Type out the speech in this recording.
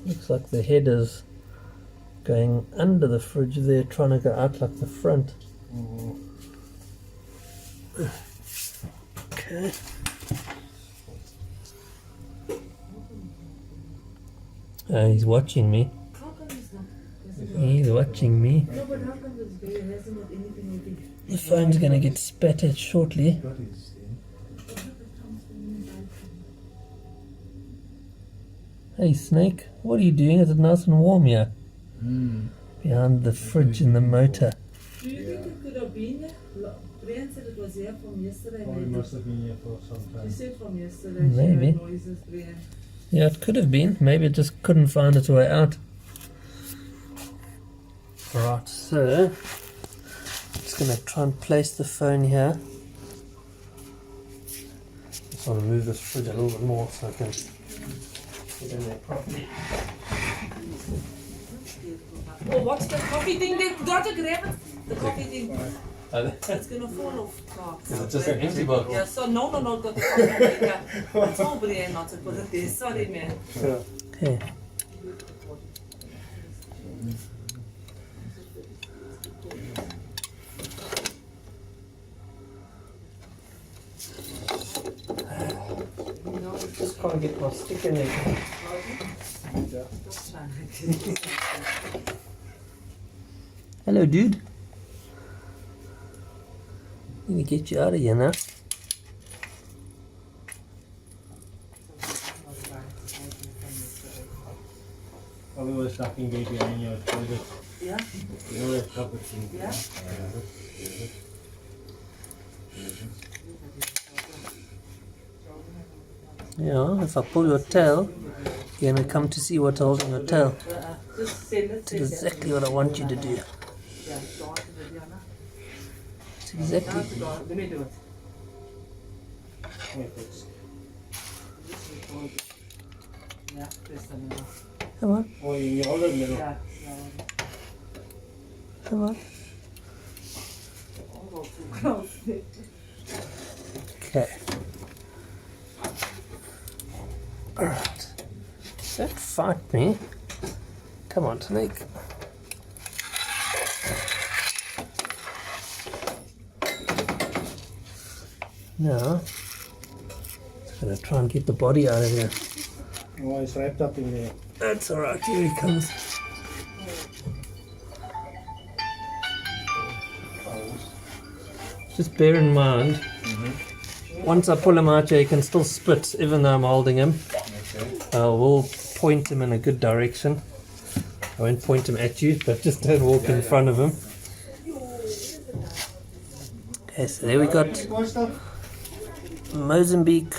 Looks like the head is going under the fridge there, trying to go out like the front. Okay. He's watching me. He's watching me. No, but how come this guy hasn't got anything with it? The phone's going to get spat at shortly. Hey Snake, what are you doing? Is it nice and warm here? Behind the fridge in the motor. Do you think it could have been there? Brian said it was here from yesterday. Oh, it must have been here for some She time. said from yesterday. Maybe. She heard noises, Brian. Yeah, it could have been. Maybe it just couldn't find its way out. Right, so just going to try and place the phone here. Just want to move this fridge a little bit more so I can get in there properly. Oh, what's the coffee thing? They got to grab it. The coffee thing. It's gonna fall off. Oh, Is it just an empty bottle? yeah, so no, got the coffee maker. I told Brian not to put it there. Sorry, man. Okay. Just can't get my stick in there. Hello, dude. Let me get you out of here now. Probably was stocking gate behind your toilet. Yeah? You know that cupboard thing? Yeah? Yeah, if I pull your tail, you're going to come to see what's holding your tail. Just send it. That's exactly what I want you to do. Yeah, go on to the Diana. That's exactly. Let me do it. Wait, it's- Yeah, press the middle. Come on, Oh, you hold it in the middle. Yeah. come on. Oh, too close. Okay. Alright. Don't fight me. Come on, Snake. Now, just gonna try and get the body out of here. Oh, it's wrapped up in there. That's alright, here he comes. Just bear in mind, once I pull him out here, he can still spit, even though I'm holding him. Okay. I will point him in a good direction. I won't point him at you, but just don't walk in front of him. Okay, so there we got More stuff? Mozambique